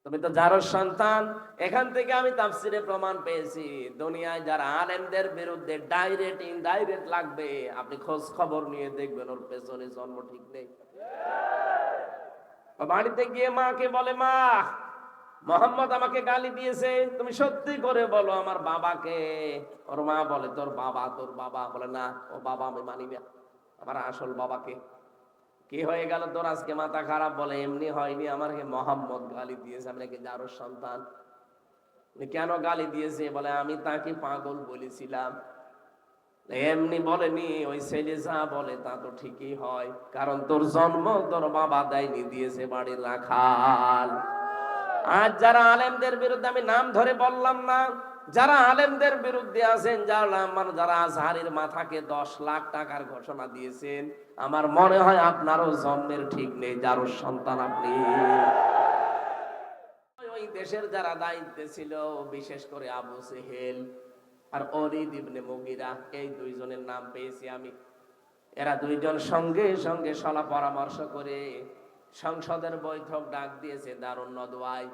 তুমি তো যার সন্তান। এখান থেকে আমি তাফসিরে প্রমাণ পেয়েছি, দুনিয়ায় যারা আলেমদের বিরুদ্ধে ডাইরেক্ট ইনডাইরেক্ট লাগবে, আপনি খোঁজ খবর নিয়ে দেখবেন ওর পেছনে জন্ম ঠিক নেই। বাড়িতে গিয়ে মাকে বলে, মা মোহাম্মদ আমাকে গালি দিয়েছে, তুমি সত্যি করে বলো আমার বাবাকে। ওর মা বলে, তোর বাবা? তোর বাবা? বলে, না, ও বাবা আমি মানি না, আমার আসল বাবাকে। কি হয়ে গেল তোর আজকে মাথা খারাপ? বলে, এমনি হয়নি, আমাকে মোহাম্মদ গালি দিয়েছে, আমি নাকি যারোর সন্তান। কেন গালি দিয়েছে? বলে, আমি তাকে পাগল বলেছিলাম। এমনি বলেনি, ওই ছেলে যা বলে তা তো ঠিকই হয়, কারণ তোর জন্ম তোর বাবা দেয়নি, দিয়েছে বাড়ির রাখাল। আজ যারা আলেমদের বিরুদ্ধে, আমি নাম ধরে বললাম না, যারা আলেমদের বিরুদ্ধে আছেন, যারা আজহারির মাথাকে 10 লাখ টাকার ঘোষণা দিয়েছেন, আমার মনে হয় আপনারও জন্মের ঠিক নেই, যার সন্তান আপনি। ওই দেশের যারা দায়িত্বে ছিল, বিশেষ করে আবু সেহেল আর ওলীদ ইবনে মুগীরা, এই দুইজনের নাম পেয়েছি আমি। এরা দুইজন সঙ্গে সঙ্গে সলা পরামর্শ করে সংসদের বৈঠক ডাক দিয়েছে দারুন নদওয়ায়।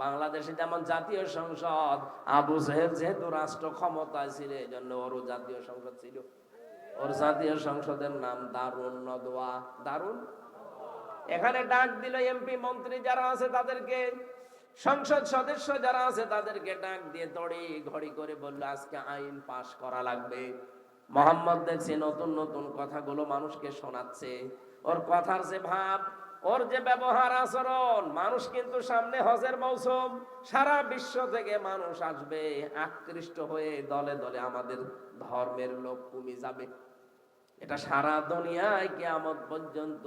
বাংলাদেশে যেমন জাতীয় সংসদ, আবু সাহেব যেহেতু রাষ্ট্র ক্ষমতায় ছিল, এই জন্য ওরও জাতীয় সংসদ ছিল। ওর জাতীয় সংসদের নাম দারুন নদওয়া। দারুন, এখানে ডাক দিল এমপি মন্ত্রী যারা আছে তাদেরকে, সংসদ সদস্য যারা আছে তাদেরকে ডাক দিয়ে তড়ি ঘড়ি করে বলল, আজকে আইন পাশ করা লাগবে। মোহাম্মদ দেখছে নতুন নতুন কথাগুলো মানুষকে শোনাচ্ছে, ওর কথার যে ভাব, ওর যে ব্যবহার আচরণ, মানুষ কিন্তু সামনে হজের মৌসুম, সারা বিশ্ব থেকে মানুষ আসবে, আকৃষ্ট হয়ে দলে দলে আমাদের ধর্মের লোক কমে যাবে। এটা সারা দুনিয়ায় কিয়ামত পর্যন্ত,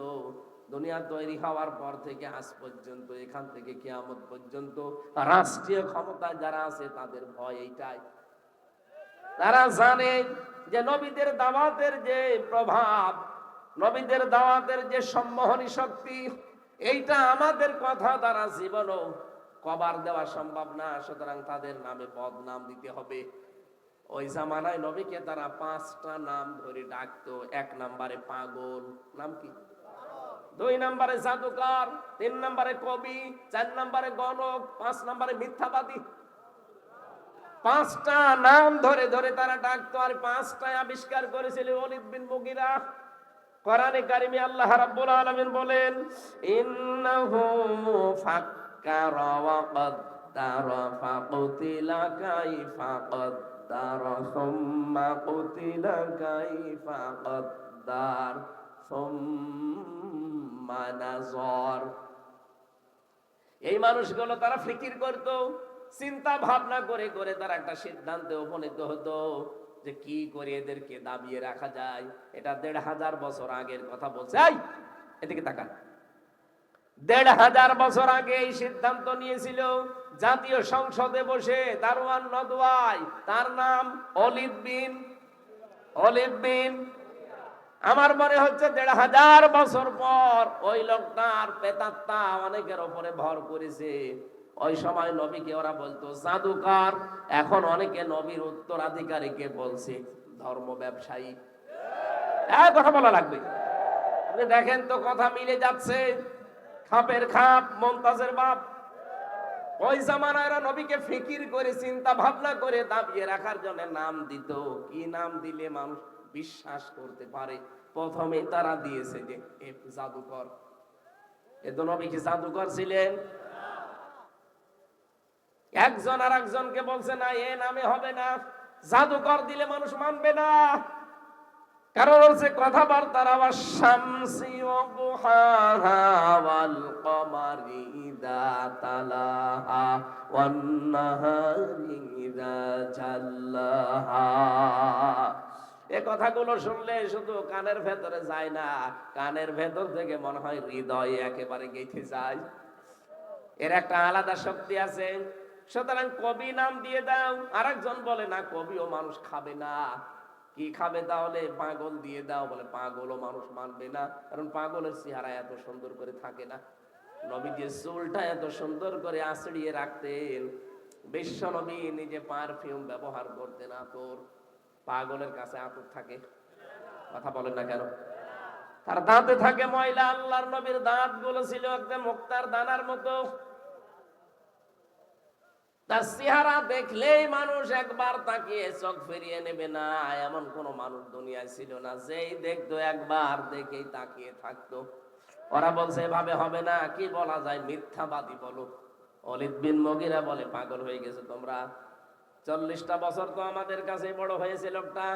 দুনিয়া তৈরি হওয়ার পর থেকে আজ পর্যন্ত, এখান থেকে কিয়ামত পর্যন্ত রাষ্ট্রীয় ক্ষমতা যারা আছে তাদের ভয় এইটাই। তারা জানে যে নবীদের দাওয়াতের যে প্রভাব, নবীদের দাওয়াতের যে সম্মোহনী শক্তি, এইটা আমাদের কথা দ্বারা জীবনও কভার দেওয়া সম্ভব না, সুতরাং তাদের নামে বদনাম দিতে হবে। ওই জামানায় নবীকে তারা 5টা নাম ধরে ডাকতো। 1 নম্বরে পাগল, নাম কি? 2 নম্বরে জাদুকর, 3 নম্বরে কবি, 4 নম্বরে গণক, 5 নম্বরে মিথ্যাবাদী। 5টা নাম ধরে ধরে তারা ডাকতো, আর 5টাই আবিষ্কার করেছিল ওলীদ বিন মুগীরা। কোরআনে কারিমে আল্লাহ রাব্বুল আলামিন বলেন, ইন্নাহু ফাক্কারা ওয়া কদ্দারা ফাকুতিলা কাইফা কদ্দারা সুম্মা কুতিলা কাইফা কদ্দার সুম্মা নাযার। এই মানুষগুলো তারা ফিকির করত, চিন্তা ভাবনা করে করে তারা একটা সিদ্ধান্তে উপনীত হতো যে কি করে এদেরকে দাবিয়ে রাখা যায়। এটা 1500 বছর আগের কথা বলছে। এদিকে তাকান, 1500 বছর আগে এই সিদ্ধান্ত নিয়েছিল জাতীয় সংসদে বসে দারওয়ান নদওয়ায়। তার নাম ওলীদ বিন। আমার মনে হচ্ছে 1500 বছর পর ওই লোকটার প্রেতাত্মা অনেকের উপরে ভর করেছে। ওই সময় নবীকে ওরা বলতো জাদুকর, এখন অনেকে নবীর উত্তরাধিকারীকে বলছে ধর্ম ব্যবসায়ী। কথা বলা লাগবে, আপনি দেখেন তো কথা মিলে যাচ্ছে, খাপের খাপ মুমতাজের বাপ। ওই জামানায় নবীকে ফিকির করে চিন্তা ভাবনা করে দাবিয়ে রাখার জন্য নাম দিত। কি নাম দিলে মানুষ বিশ্বাস করতে পারে? প্রথমে তারা দিয়েছে যে জাদুকর। এ তো নবী কি জাদুকর ছিলেন? একজন আর একজনকে বলছে, না, এ নামে হবে না, জাদুকর দিলে মানুষ মানবে না। কারণ হচ্ছে কথাবার্তার আবার শামসি ওয়া দুহাহা ওয়াল কমারি ইযা তালাহা ওয়ান নাহারি ইযা জাল্লাহা। এই কথাগুলো শুনলে শুধু কানের ভেতরে যায় না, কানের ভেতর থেকে মনে হয় হৃদয়ে একেবারে গেঁথে যায়। এর একটা আলাদা শক্তি আছে। সুতরাং কবি নাম দিয়ে দাও। আরেকজন বলে, না, কবিও মানুষ খাবে না। কি খাবে তাহলে? পাগল দিয়ে দাও। বলে, পাগলও মানুষ মানবে না, কারণ পাগলের চেহারা এত সুন্দর করে থাকে না। নবী যে চুলটা এত সুন্দর করে আঁচড়িয়ে রাখতেন, বিশ্ব নবী নিজে পারফিউম ব্যবহার করতেন আতর। পাগলের কাছে আতর থাকে? কথা বলেন না কেন? তার দাঁতে থাকে ময়লা। আল্লাহর নবীর দাঁত গুলো ছিল একদম মুক্তার দানার মতো। তার চেহারা দেখলেই মানুষ একবার তাকিয়ে চোখ ফিরিয়ে নেবে না, এমন কোন মানুষ দুনিয়ায় ছিল না যেই দেখতো একবার দেখেই তাকিয়ে থাকতো। ওরা বলছে এভাবে হবে না, কি বলা যায়, মিথ্যাবাদী বলো। ওলীদ বিন মুগীরা বলে, পাগল হয়ে গেছে তোমরা, 40টা বছর তো আমাদের কাছে বড় হয়েছে লোকটা,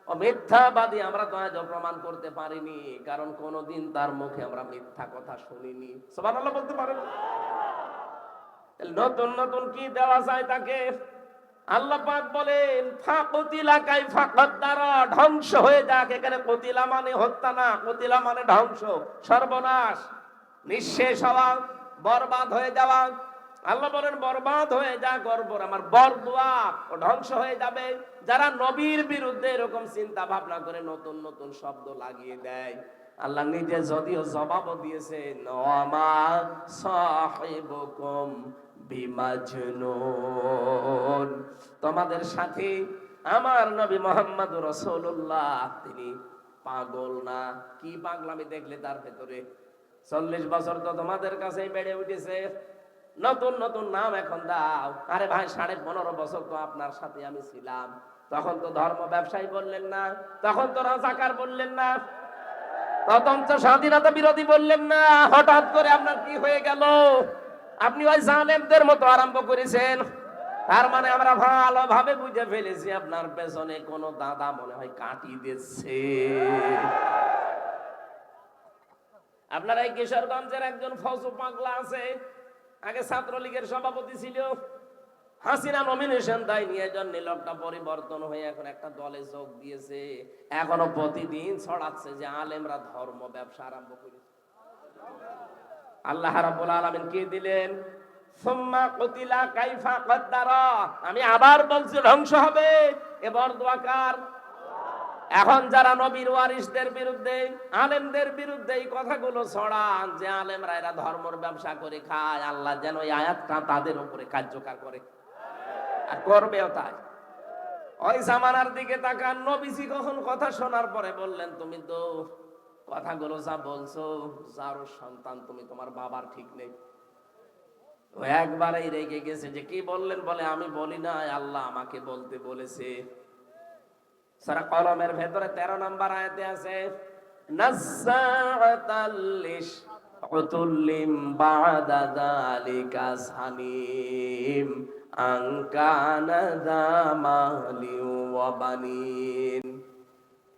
ও মিথ্যাবাদী আমরা তো আজও প্রমাণ করতে পারিনি, কারণ কোনদিন তার মুখে আমরা মিথ্যা কথা শুনিনি। সুবহানাল্লাহ বলতে পারেন? নতুন নতুন কি দেওয়া যায় তাকে? আল্লাহ পাক বলেন ফাকুতিলা কাইফা কাদ্দারা, ধ্বংস হয়ে যাক। এখানে কুতিলা মানে হত্যা না, কুতিলা মানে ধ্বংস, সর্বনাশ, নিঃশেষ হওয়া, বরবাদ হয়ে যাওয়া। আল্লাহ বলেন বরবাদ হয়ে যাক, গর্বর আমার বরদোয়া ও ধ্বংস হয়ে যাবে যারা নবীর বিরুদ্ধে এরকম চিন্তা ভাবনা করে নতুন নতুন শব্দ লাগিয়ে দেয়। আল্লাহ নিজে যদিও জবাবও দিয়েছেন, ওয়ামা সাহিবুকুম বিমাজনুন, তোমাদের সাথে আমার নবী মুহাম্মদ রাসূলুল্লাহ তিনি পাগল না। কি পাগলামি দেখলে তার ভেতরে? 40 বছর তো তোমাদের কাছেই বেড়ে উঠেছে, নতুন নতুন নাম এখন দাও। আরে ভাই 15.5 বছর তো আপনার সাথে আমি ছিলাম, তখন তো ধর্ম ব্যবসায়ী বললেন না, তখন তো রাজাকার বললেন না, তখন তো স্বাধীনতা বিরোধী বললেন না। হঠাৎ করে আপনার কি হয়ে গেল? আপনি ওই জালেমদের মতো আরম্ভ করেছেন। তার মানে আমরা ভালোভাবে বুঝে ফেলেছি আপনার পেছনে কোন দাদা মনে হয় কাটি দিচ্ছে। আপনার এই কিশোরগঞ্জের একজন ফৌজু পাগলা আছে, আগে ছাত্রলীগের সভাপতি ছিল, হাসিনা নমিনেশন দেয়নি, এজন্য লোকটা পরিবর্তন হয়ে এখন একটা দলে যোগ দিয়েছে। এখনো প্রতিদিন ছড়াচ্ছে যে আলেমরা ধর্ম ব্যবসা আরম্ভ করেছে। আল্লাহ রাব্বুল আলামিন কি দিলেন? সুম্মা কুতিলা কাইফা কাদ্দারা, আমি আবার বলছি ধ্বংস হবে। এবার দোয়াকার এখন যারা নবীর ওয়ারিসদের বিরুদ্ধে, আলেমদের বিরুদ্ধে এই কথাগুলো ছড়ান যে আলেমরা এরা ধর্মের ব্যবসা করে খায়, আল্লাহ যেন এই আয়াতটা তাদের উপরে কার্যকর করে, আর করবেও তাই। ওই জামানার দিকে তাকান, নবীজি কখন কথা শোনার পরে বললেন, তুমি তো কথাগুলো যা বলছো, যার সন্তান তুমি, তোমার বাবার ঠিক নেই। ও একবারেই রেগে গেছে যে কি বললেন, বলে আমি বলি না, আল্লাহ আমাকে বলতে বলেছে। সূরা কলমের ভেতরে 13 নম্বর আয়াতে আছে, নাযাআতাল লিশউতুল্লিম বা'দা যালিকা সানিম আনকানা যামালি ওয়া বানিন।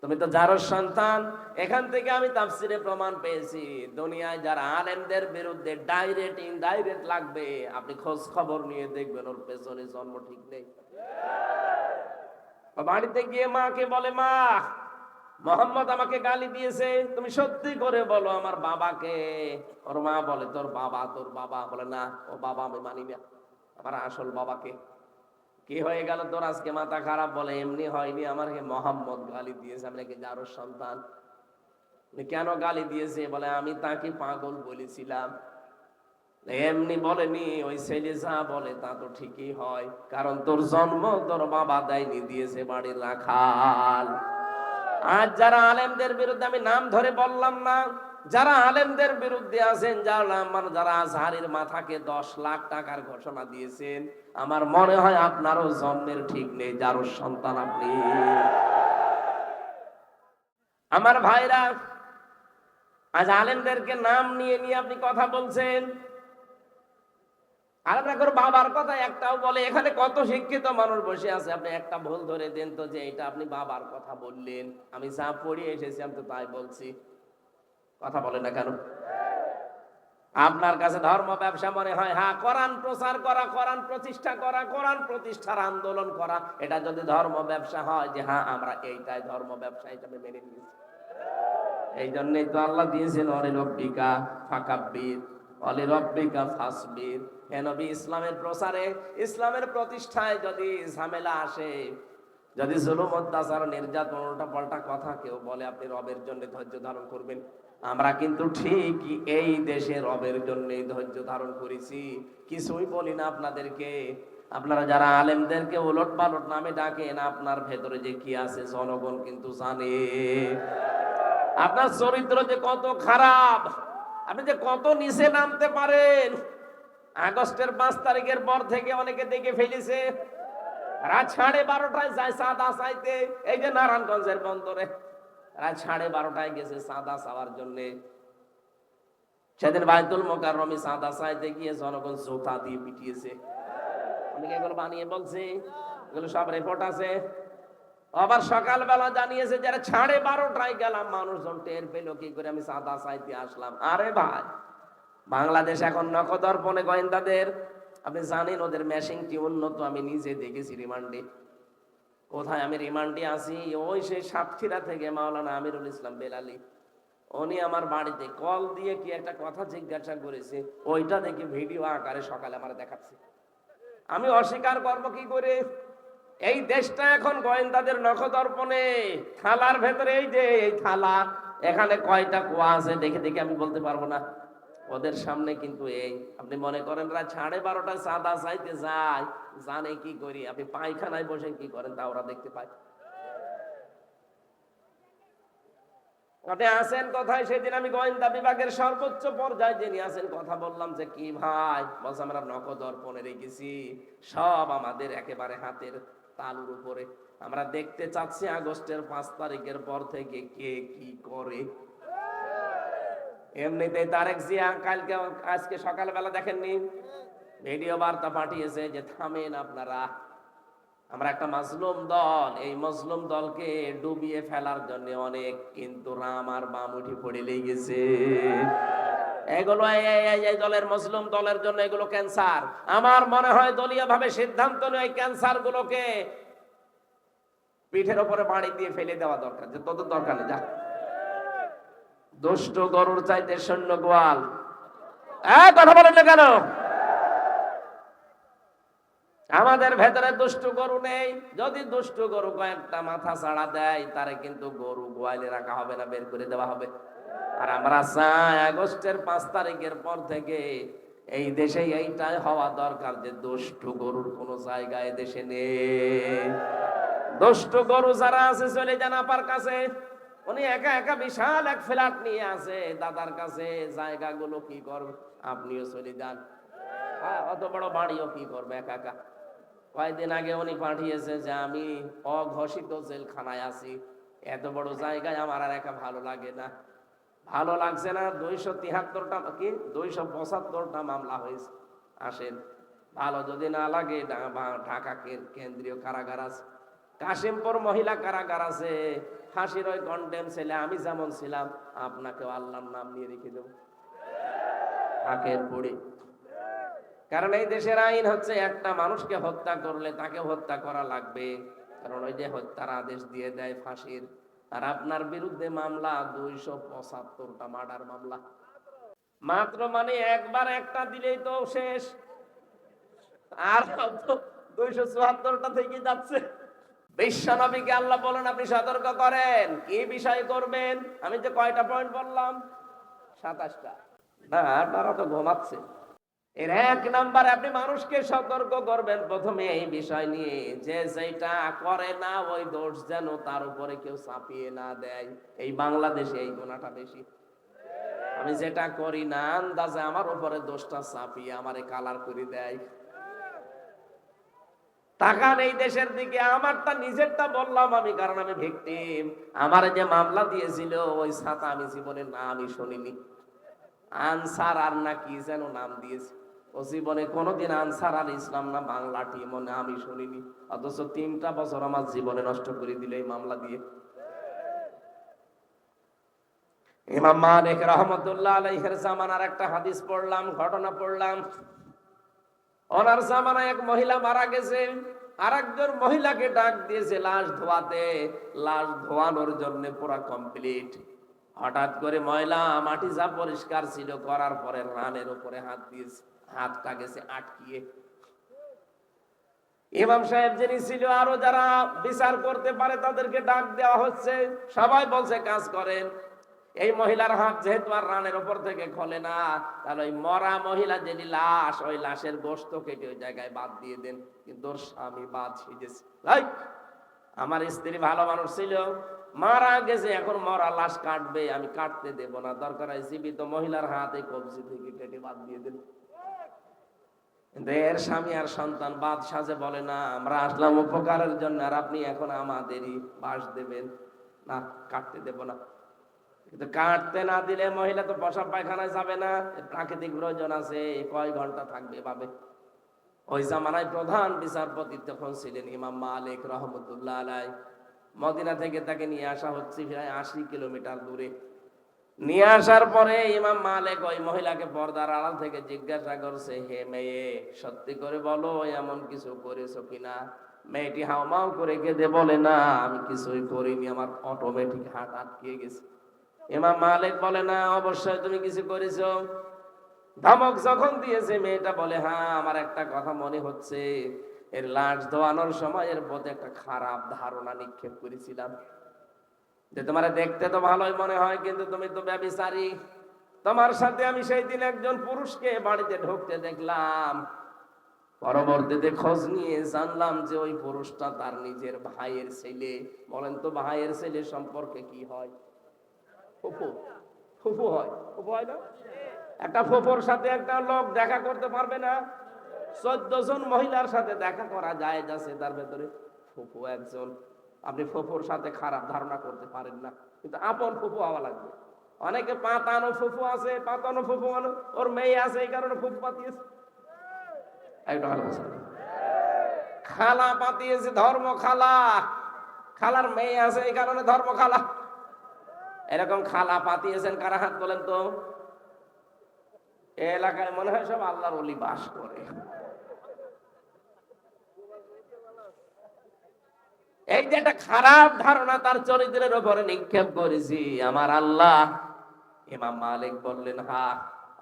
তুমি তো যার সন্তান। এখান থেকে আমি তাফসিরে প্রমাণ পেয়েছি, দুনিয়ায় যারা আলেমদের বিরুদ্ধে ডাইরেক্ট ইনডাইরেক্ট লাগবে, আপনি খোঁজ খবর নিয়ে দেখবেন ওর পেছনে জন্ম ঠিক নেই। বাড়িতে গিয়ে মাকে বলে, মা মোহাম্মদ আমাকে গালি দিয়েছে, তুমি সত্যি করে বলো আমার বাবাকে। ওর মা বলে, তোর বাবা? তোর বাবা? বলে না, ও বাবা আমি মানি না, আমার আসল বাবাকে। কি হয়ে গেল তোর আজকে মাথা খারাপ? বলে এমনি হয়নি, আমাকে মোহাম্মদ গালি দিয়েছে, আমি নাকি যার সন্তান। কেন গালি দিয়েছে? বলে আমি তাকে পাগল বলেছিলাম। এমনি বলেনি, ওই ছেলে যা বলে তা তো ঠিকই হয়, কারণ তোর জন্ম তোর বাবা দেয়নি, দিয়েছে বাড়ির রাখাল। আজ যারা আলেমদের বিরুদ্ধে, আমি নাম ধরে বললাম না, যারা আলেমদের বিরুদ্ধে আছেন, যারা আজহারের মাথাকে 10 লাখ টাকার ঘোষণা দিয়েছেন, আমার মনে হয় আপনারও জন্মের ঠিক নেই, যারও সন্তান আপনি। আমার ভাইরা, আজ আলেমদেরকে নাম নিয়ে নিয়ে আপনি কথা বলছেন। আলেমরা করে বাবার কথা একটাও বলে। এখানে কত শিক্ষিত মানুষ বসে আছে, আপনি একটা ভুল ধরে দেন তো যে এটা আপনি বাবার কথা বললেন। আমি যা পড়িয়ে এসেছি আমি তো তাই বলছি, কথা বলে না কেন? আপনার কাছে ধর্ম ব্যবসা মনে হয়? হ্যাঁ, কোরআন প্রচার করা, কোরআন প্রতিষ্ঠা করা, কোরআন প্রতিষ্ঠার আন্দোলন করা, এটা যদি ধর্ম ব্যবসা হয়, যে হ্যাঁ আমরা এইটাই ধর্ম ব্যবসা হিসাবে মেনে নিয়েছি। এই জন্যই তো আল্লাহ দিয়েছেন অলিরব্বিকা ফাকাব্বির অলিরব্বিকা ফাসবির। হে নবী, ইসলামের প্রচারে, ইসলামের প্রতিষ্ঠায় যদি ঝামেলা আসে, যদি জুলুম অত্যাচার নির্যাতন উল্টা পাল্টা কথা কেউ বলে, আপনি রবের জন্য ধৈর্য ধারণ করবেন। আমরা কিন্তু ঠিকই এই দেশে রবের জন্য ধৈর্য ধারণ করেছি, কিছুই বলি না আপনাদেরকে। আপনারা যারা আলেমদেরকে উলট পালট নামে ডাকেন, আপনার ভেতরে যে কি আছে জনগণ কিন্তু জানে। আপনার চরিত্র যে কত খারাপ, আপনি যে কত নিচে নামতে পারেন। আগস্টের 5 তারিখের পর থেকে অনেকে দেখে ফেলেছে রাত 12:30টায় যায় চাঁদা চাইতে। এই যে নারায়ণগঞ্জের বন্দরে রাত 12:30টায় গেছে চাঁদা চাওয়ার জন্য। সেদিন বাইতুল মোকাররমে চাঁদা চাইতে গিয়ে জনগণ জোতা দিয়ে পিটিয়েছে। অনেকে এগুলো বানিয়ে বলছে, এগুলো সব রিপোর্ট আছে। আবার সকালবেলা জানিয়েছে যারা 12:30টায় গেলাম মানুষজন টের পেল কি করে আমি চাঁদা চাইতে আসলাম। আরে ভাই, বাংলাদেশ এখন নখদর্পণে গোয়েন্দাদের, আপনি জানেন ওদের মেশিনটি উন্নত। আমি নিজে দেখেছি রিমান্ডে। কোথায় আমি রিমান্ডে আছি, ওই সেই সাতক্ষীরা থেকে মাওলানা আমিরুল ইসলাম বেলালি, উনি আমার বাড়িতে কল দিয়ে কি একটা কথা জিজ্ঞাসা করেছে, ওইটা দেখে ভিডিও আকারে সকালে আমার দেখাচ্ছে। আমি অস্বীকার করবো কি করে? এই দেশটা এখন গোয়েন্দাদের নখদর্পণে। থালার ভেতরে এই যে এই থালা, এখানে কয়টা কুয়া আছে দেখে দেখে আমি বলতে পারবো না। ওদের সামনে কিন্তু এই, আপনি মনে করেন রাত 12:30টায় চাঁদা চাইতে যায়, জানে কি করি? আপনি পায়খানায় বসে কি করেন তা ওরা দেখতে পায়। আপনি আছেন কোথায়? সেদিন আমি গোয়েন্দা বিভাগের সর্বোচ্চ পর্যায়ে যিনি আছেন কথা বললাম যে কি ভাই, বলছে আমরা নখদর্পণে রেখেছি সব আমাদের একেবারে হাতের তালুর উপরে। আমরা দেখতে চাচ্ছি আগস্টের 5 তারিখের পর থেকে কে কি করে। এমনিতে তারেক জিয়া কালকে আজকে সকালবেলা দেখেননি ভিডিও বার্তা পাঠিয়েছে যে থামেন আপনারা, আমরা একটা মাজলুম দল, এই মাজলুম দলকে ডুবিয়ে ফেলার জন্য অনেক কিন্তু রাম আর বাম উঠে পড়ে লেগেছে। এগুলো এই দলের মুসলিম দলের জন্য এগুলো ক্যান্সার। আমার মনে হয় দলীয় ভাবে সিদ্ধান্ত নিয়ে এই ক্যান্সার গুলোকে পিঠের উপরে বাড়ি দিয়ে ফেলে দেওয়া দরকার, যে তোদের দরকার নেই, যা। দুষ্ট গরুর চাইতে সৈন্য গোয়াল। কথা বলেন না কেন? আমাদের ভেতরে দুষ্ট গরু নেই। যদি দুষ্ট গরু কয়েকটা মাথা ছাড়া দেয়, তারে কিন্তু গরু গোয়ালে রাখা হবে না, বের করে দেওয়া হবে। আর আমরা চাই আগস্টের 5 তারিখের পর থেকে এই দেশে এইটাই হওয়া দরকার যে দুষ্ট গরুর কোনো জায়গা এ দেশে নেই। দুষ্ট গরু যারা আছে চলে যান আপার কাছে। উনি একা একা বিশাল এক ফ্ল্যাট নিয়ে আছে দাদার কাছে, জায়গাগুলো কি করবে? আপনিও চলে যান। অত বড় বাড়িও কি করবে একা একা? কয়েকদিন আগে উনি পাঠিয়েছে যে আমি অঘোষিত জেলখানায় আছি, এত বড় জায়গায় আমার আর একা ভালো লাগে না। ভালো লাগছে না? 273টা কি 275টা মামলা হয়েছে। আসেন, ভালো যদি না লাগে ঢাকা কেন্দ্রীয় কারাগার আছে, কাশিমপুর মহিলা কারাগার আছে, ফাঁসির ওই কন্ডেম ছেলে আমি যেমন ছিলাম আপনাকেও আল্লাহর নাম নিয়ে রেখে দেবো ফাঁকের পড়ে। কারণ এই দেশের আইন হচ্ছে একটা মানুষকে হত্যা করলে তাকে হত্যা করা লাগবে, কারণ ওই যে হত্যার আদেশ দিয়ে দেয় ফাঁসির। আর আপনার বিরুদ্ধে মামলা 275টা মার্ডার মামলা মাত্র, মানে একবার একটা দিলেই তো শেষ। আর 274টা থেকে যাচ্ছে। বিশ্বনবীকে আল্লাহ বলেন আপনি সতর্ক করেন, কি বিষয় করবেন? আমি যে কয়টা পয়েন্ট বললাম, 27টা। না, আপনারা তো ঘুমাচ্ছে। এর 1 নম্বরে আপনি মানুষকে সতর্ক করবেন প্রথমে এই বিষয় নিয়ে যে যেটা করে না ওই দোষ যেন তার উপরে কেউ চাপিয়ে না দেয়। এই বাংলাদেশে এই গুনাহটা বেশি। আমি যেটা করি না আন্দাজে আমার উপরে দোষটা চাপিয়ে আমারে কালার করে দেয়। তাকান এই দেশের দিকে। আমারটা নিজেরটা বললাম আমি, কারণ আমি ভিকটিম। আমার যে মামলা দিয়েছিল ওই ছাতা আমি জীবনে নামই শুনিনি। আনসার আর না কি যেন নাম দিয়েছে, ও জীবনে কোনোদিন আনসার আর ইসলাম না বাংলা টিম আমি শুনিনি। অথচ 3টা বছর আমার জীবনে নষ্ট করে দিল এই মামলা দিয়ে। ইমাম মালিক রাহমাতুল্লাহ আলাইহির জামানার একটা হাদিস পড়লাম, ঘটনা পড়লাম। ওনার জামানায় এক মহিলা মারা গেছে, আর একজন মহিলাকে ডাক দিয়েছে লাশ ধোয়াতে। লাশ ধোয়ানোর জন্য পুরা কমপ্লিট। হঠাৎ করে ময়লা মাটি যা পরিষ্কার ছিল করার পরে রানের উপরে হাত দিয়েছে, হাতটা গেছে আটকিয়ে। ইমাম সাহেব যিনি ছিল, আরো যারা বিচার করতে পারে তাদেরকে ডাক দেওয়া হচ্ছে। সবাই বলছে কাজ করেন। এই মহিলার হাত যেহেতু আর রানের উপর থেকে খোলে না, তাহলে ওই মরা মহিলা যিনি লাশ, ওই লাশের গোশত কেটে ওই জায়গায় বাদ দিয়ে দেন। কিন্তু ওর স্বামী বাদ সেজেছে। আমার স্ত্রী ভালো মানুষ ছিল, মারা গেছে, এখন মরা লাশ কাটবে, আমি কাটতে দেব না, দরকার হয় জীবিত মহিলার হাতে কবজি থেকে কেটে বাদ দিয়ে দেন। কিন্তু এর স্বামী আর সন্তান বাদ সাজে বলে না, আমরা আসলাম উপকারের জন্য, আর আপনি এখন আমাদেরই বাস দেবেন না, কাটতে দেব না। কিন্তু কাটতে না দিলে মহিলা তো বসা পায়খানায় যাবে না, প্রাকৃতিক প্রয়োজন আছে, কয় ঘন্টা থাকবে এভাবে। ওই জামানায় প্রধান বিচারপতি তখন ছিলেন ইমাম মালিক রহমতুল্লাহ আলাই। মদিনা থেকে তাকে নিয়ে আসা হচ্ছে প্রায় 80 কিলোমিটার দূরে। নিয়ে আসার পরে ইমাম মালিক ওই মহিলাকে পর্দার আড়াল থেকে জিজ্ঞাসা করছে, হে মেয়ে, সত্যি করে বলো এমন কিছু করেছো কিনা? মেয়েটি হাউমাউ করে কেঁদে বলে, না আমি কিছুই করিনি, আমার অটোমেটিক হার্ট আটকে গেছে। ইমাম মালিক বলে, না অবশ্যই তুমি কিছু করেছো। ধমক যখন দিয়েছে মেয়েটা বলে, হ্যাঁ আমার একটা কথা মনে হচ্ছে, এর লাশ ধোয়ানোর সময় এর প্রতি একটা খারাপ ধারণা নিক্ষেপ করেছিলাম, যে তোমার দেখতে তো ভালোই মনে হয় কিন্তু তুমি তো ব্যভিচারী। তোমার সাথে আমি সেই দিন একজন পুরুষকে বাড়িতে ঢুকতে দেখলাম। পরবর্তীতে খোঁজ নিয়ে জানলাম যে ওই পুরুষটা তার নিজের ভাইয়ের ছেলে। বলেন তো ভাইয়ের ছেলে সম্পর্কে কি হয়? ফুফু। ফুফু হয়, ফুফু হয় না? একটা ফুফুর সাথে একটা লোক দেখা করতে পারবে না? 14 জন মহিলার সাথে দেখা করা যায় যাচ্ছে, তার ভেতরে ফুফু একজন। আপনি ফুফুর সাথে খারাপ ধারণা করতে পারেন না, কিন্তু আপন ফুফু হওয়া লাগবে। অনেকে পাতানো ফুফু আছে, পাতানো ফুফু মানে ওর মেয়ে আছে এই কারণে ফুফু পাতিয়েছে। খালা পাতিয়েছে, ধর্ম খালা। খালার মেয়ে আছে এই কারণে ধর্ম খালা। এরকম খালা পাতিয়েছেন কারা? হাত বলেন তো। এই এলাকায় মনে হয় সব আল্লাহর ওলি বাস করে। এই যে একটা খারাপ ধারণা তার চরিত্রের উপরে নিক্ষেপ করেছি, আমার আল্লাহ। ইমাম মালিক বললেন, হ্যাঁ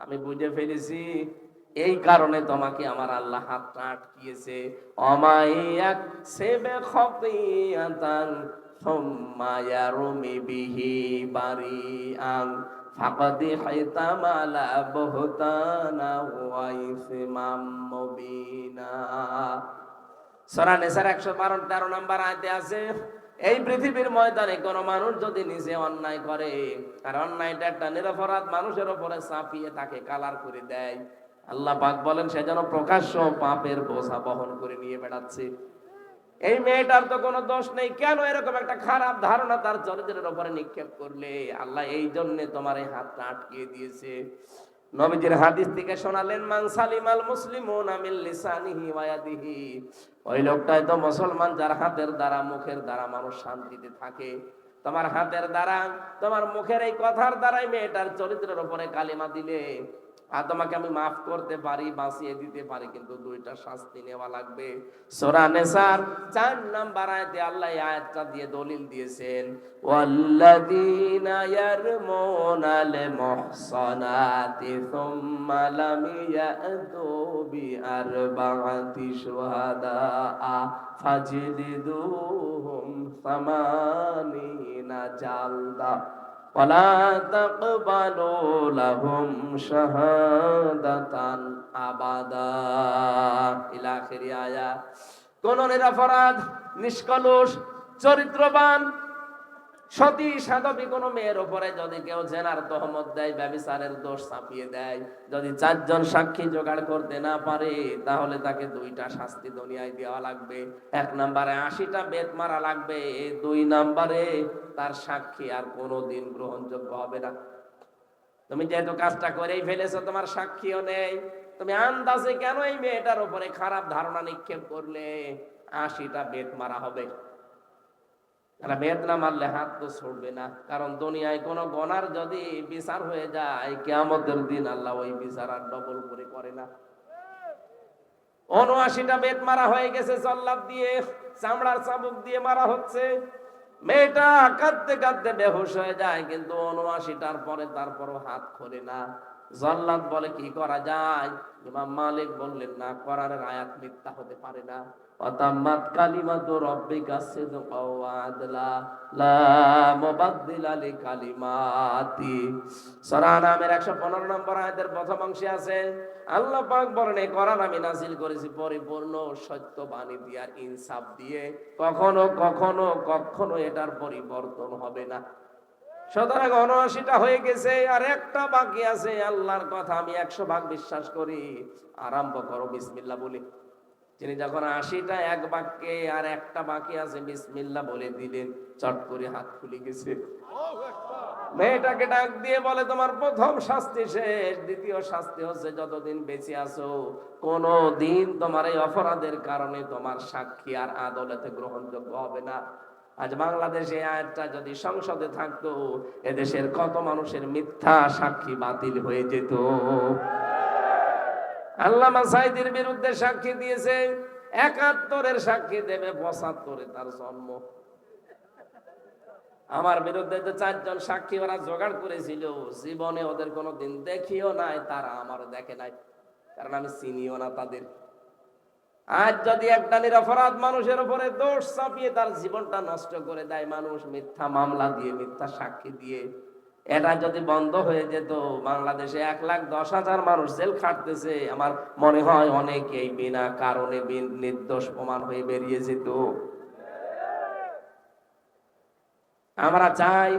আমি বুঝে ফেলেছি, এই কারণে তোমাকে আমার আল্লাহ হাতটা আটকিয়েছে। অমাইয়াক সেবে খতিয়াতান সুম্মা ইয়ারমি বিহি বারিআন ফাকাদি হাইতামালা বুহতানা ওয়া ইসমাম মুবিনা। সূরা নিসার 112 নম্বর আয়াতে আছে, এই পৃথিবীর ময়দানে কোন মানুষ যদি নিজে অন্যায় করে, আর অন্যায়টা একটা নিরপরাধ মানুষের উপরে চাপিয়ে তাকে কালার করে দেয়, আল্লাহ পাক বলেন সে যেন প্রকাশ্য পাপের বোঝা বহন করে নিয়ে বেড়াচ্ছে। এই মেয়েটার তো কোনো দোষ নেই, কেন এরকম একটা খারাপ ধারণা তার চরিত্রের উপরে নিক্ষেপ করলে? আল্লাহ এই জন্য তোমার এই হাতটা আটকিয়ে দিয়েছে। নবীজির হাদিস থেকে শোনালেন, মান সালিমাল মুসলিমুনা মিন লিসানিহি ওয়া ইয়াদিহি। ওই লোকটাই তো মুসলমান যার হাতের দ্বারা মুখের দ্বারা মানুষ শান্তিতে থাকে। তোমার হাতের দ্বারা তোমার মুখের এই কথার দ্বারাই মেয়েটার চরিত্রের উপরে কালিমা দিলে, আর তোমাকে আমি মাফ করতে পারি, বাঁচিয়ে দিতে পারি, কিন্তু দুইটা শাস্তি নেওয়া লাগবে। সূরা নিসার 4 নাম্বার আয়াতে আল্লাহ এই আয়াতটা দিয়ে দলিল দিয়েছেন, ওয়াল্লাযীনা ইয়ারমুনাল মুহসানাতি সুম্মা লাম ইয়াতু বিআরবা'তি শুহাদা ফাজলিদুহুম সামানিনা জালদা ওয়ালা তাকবালু লাহুম শাহাদাতান আবাদা ইলা আখিরি আয়াত। কোন নিরপরাধ, নিষ্কলুষ, চরিত্রবান, সতী সাধবী কোন মেয়ের উপরে যদি কেউ জেনার তহমত দেয়, ব্যভিচারের দোষ চাপিয়ে দেয়, যদি 4 জন সাক্ষী জোগাড় করতে না পারে, তাহলে তাকে 2টা শাস্তি দুনিয়ায় দেওয়া লাগবে। 1 নম্বরে 80টা বেত মারা লাগবে, 2 নম্বরে তার সাক্ষী আর কোনোদিন গ্রহণযোগ্য হবে না। তুমি যেহেতু কাজটা করেই ফেলেছো, তোমার সাক্ষীও নেই, তুমি আন্দাজে কেন এই মেয়েটার উপরে খারাপ ধারণা নিক্ষেপ করলে? 80টা বেত মারা হবে। বেদ না মারলে হাত তো ছুটবে না, কারণ দুনিয়ায় কোন গনার যদি বিচার হয়ে যায়, কিয়ামতের দিন আল্লাহ ওই বিচার আর ডবল করে করে না। 79টা বেত মারা হয়ে গেছে, জল্লাদ দিয়ে, চামড়ার চাবুক দিয়ে মারা হচ্ছে। মেয়েটা কাঁদতে কাঁদতে বেহুশ হয়ে যায়, কিন্তু 79টার পরে তারপরও হাত খোলে না। জল্লাদ বলে, কি করা যায়? ইমাম মালিক বললেন, না, কোরআনের আয়াত মিথ্যা হতে পারে না। ওয়াতাম্মাত কালিমাতু রাব্বিকা সিদকাও ওয়া আদলা লা মুবাদদিলা লিকালিমাতি। সূরা নামের 115 নম্বর আয়াতের প্রথম অংশে আছে, আল্লাহ পাক বলেন, এই কোরআন আমি নাযিল করেছি পরিপূর্ণ সত্য বাণী দিয়ে আর ইনসাফ দিয়ে, কখনো কখনো কখনো এটার পরিবর্তন হবে না। সুতরাং ৭৯টা হয়ে গেছে, আর একটা বাকি আছে। আল্লাহর কথা আমি ১০০ ভাগ বিশ্বাস করি। আরম্ভ করো বিসমিল্লাহ বলে। তিনি যখন ৮০টা এক বাক্যে আর একটা বাকি আছে বিসমিল্লাহ বলে দিলেন, চট করে হাত খুলে গেছে। মেয়েটাকে ডাক দিয়ে বলে, তোমার প্রথম শাস্তি শেষ। দ্বিতীয় শাস্তি হচ্ছে, যতদিন বেঁচে আছো কোন দিন তোমার এই অপরাধের কারণে তোমার সাক্ষী আর আদালতে গ্রহণযোগ্য হবে না। আজ বাংলাদেশে আয়াতটা যদি সংসদে থাকতো, এদেশের কত মানুষের মিথ্যা সাক্ষী বাতিল হয়ে যেত। আল্লামা সাঈদীর বিরুদ্ধে সাক্ষী দিয়েছে, ৭১-এর সাক্ষী দেবে, ৭৫-এ তার জন্ম। আমার বিরুদ্ধে যে ৪ জন সাক্ষী ওরা জোগাড় করেছিল, জীবনে ওদের কোনোদিন দেখিও নাই, তারা আমার দেখে নাই, কারণ আমি চিনিও না তাদের। আজ যদি একটা নিরপরাধ মানুষের উপরে দোষ চাপিয়ে তার জীবনটা নষ্ট করে দেয় মানুষ, মিথ্যা মামলা দিয়ে, মিথ্যা সাক্ষী দিয়ে, এটা যদি বন্ধ হয়ে যেত, বাংলাদেশে ১,১০,০০০ মানুষ জেল খাটতেছে, আমার মনে হয় অনেকেই বিনা কারণে নির্দোষ প্রমাণ হয়ে বেরিয়ে যেত। আমরা চাই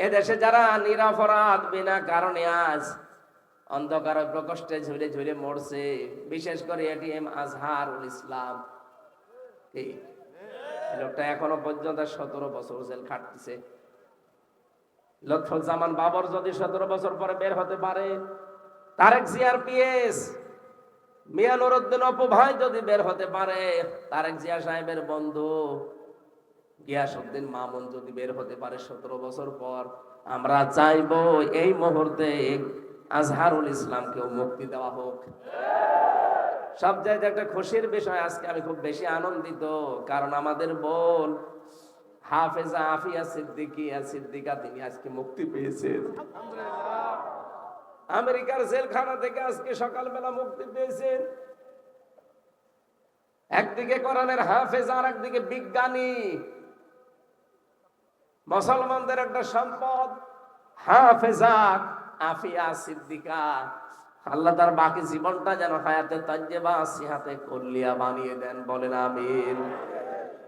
এদেশে যারা নিরপরাধ বিনা কারণে আজ অন্ধকার প্রকোষ্ঠে ঝুলে ঝুলে মরছে, বিশেষ করে এটিএম আজহারুল ইসলাম, এই লোকটা এখনো পর্যন্ত ১৭ বছর জেল খাটতেছে। লুৎফুজ্জামান বাবর যদি ১৭ বছর পরে বের হতে পারে, তারেক জিয়ার পিএস মিয়া নুরউদ্দিন অপু ভাই যদি বের হতে পারে, তারেক জিয়া সাহেবের বন্ধু গিয়াসউদ্দিন মামুন যদি বের হতে পারে ১৭ বছর পর, আমরা চাইবো এই মুহূর্তে আজহারুল ইসলামকেও মুক্তি দেওয়া হোক। সব জায়গায় একটা খুশির বিষয়, আজকে আমি খুব বেশি আনন্দিত, কারণ আমাদের বোন হাফেজা আফিয়া সিদ্দিকা তিনি আজকে মুক্তি পেয়েছেন। আমেরিকার জেলখানা থেকে আজকে সকালবেলা মুক্তি পেয়েছেন। একদিকে কোরআনের হাফেজ, আর একদিকে বিজ্ঞানী, মুসলমানদের একটা সম্পদ হাফেজা আফিয়া সিদ্দিকা। আল্লাহ তার বাকি জীবনটা যেন হায়াতে তাজ্জেবা সিহাতে কুল্লিয়া বানিয়ে দেন, বলেন আমিন।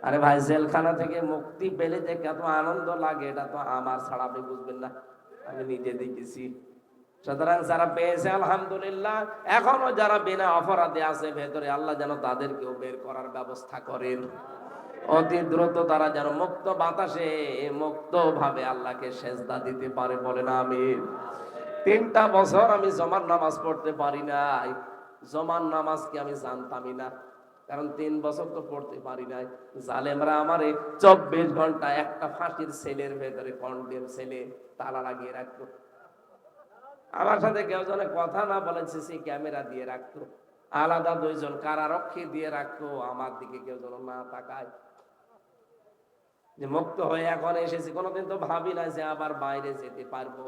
আরে ভাই, জেলখানা থেকে মুক্তি পেলে যে কত আনন্দ লাগে, এটা তো আমার ছাড়া আপনি বুঝবেন না, আমি নিজে দেখেছি। সুতরাং যারা পেয়েছে আলহামদুলিল্লাহ, এখনো যারা বিনা অপরাধে আছে ভেতরে, আল্লাহ যেন তাদেরকেও বের করার ব্যবস্থা করেন। অতি দ্রুত তারা যেন মুক্ত বাতাসে মুক্ত ভাবে আল্লাহকে সেজদা দিতে পারে, বলেন আমিন। ৩টা বছর আমি জমার নামাজ পড়তে পারি নাই। জমার নামাজ কি আমি জানতামই না, কারণ ৩ বছর তো পড়তে পারি নাই। জালেমরা আমারে ২৪ ঘন্টা একটা ফাঁসির সেলের ভেতরে, কন্ডেম সেলে তালা লাগিয়ে রাখতো। আমার সাথে কেউ যেন কথা না বলে সিসি ক্যামেরা দিয়ে রাখতো, আলাদা ২ জন কারারক্ষী দিয়ে রাখতো, আমার দিকে কেউ যেন না তাকায়। যে মুক্ত হয়ে এখন এসেছি, কোনোদিন তো ভাবি না যে আবার বাইরে যেতে পারবো।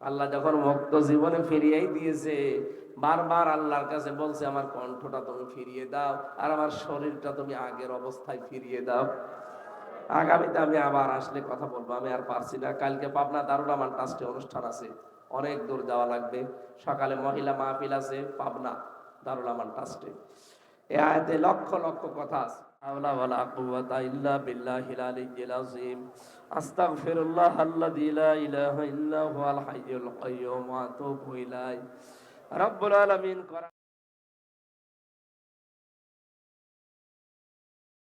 আল্লাহ যখন মুক্ত জীবনে ফিরিয়েই দিয়েছে, বারবার আল্লাহর কাছে বলছে, আমার কণ্ঠটা তুমি ফিরিয়ে দাও, আর আমার শরীরটা তুমি আগের অবস্থায় ফিরিয়ে দাও। আগামীতে আমি আবার আসলে কথা বলবো, আমি আর পারছি না। কালকে পাবনা দারুল আমান ট্রাস্টে অনুষ্ঠান আছে, অনেক দূর যাওয়া লাগবে। সকালে মহিলা মাহফিল আছে পাবনা দারুল আমান ট্রাস্টে। এই আয়াতে লক্ষ লক্ষ কথা আছে। হাওলা ওয়ালা কুওয়াতা ইল্লা বিল্লাহিল আলিয়্যিল আযীম। আস্তাগফিরুল্লাহাল্লাযী লা ইলাহা ইল্লা হুয়াল হাইয়ুল কাইয়্যুম ওয়া আতুবু ইলাইহি। রব্বুল আলামিন।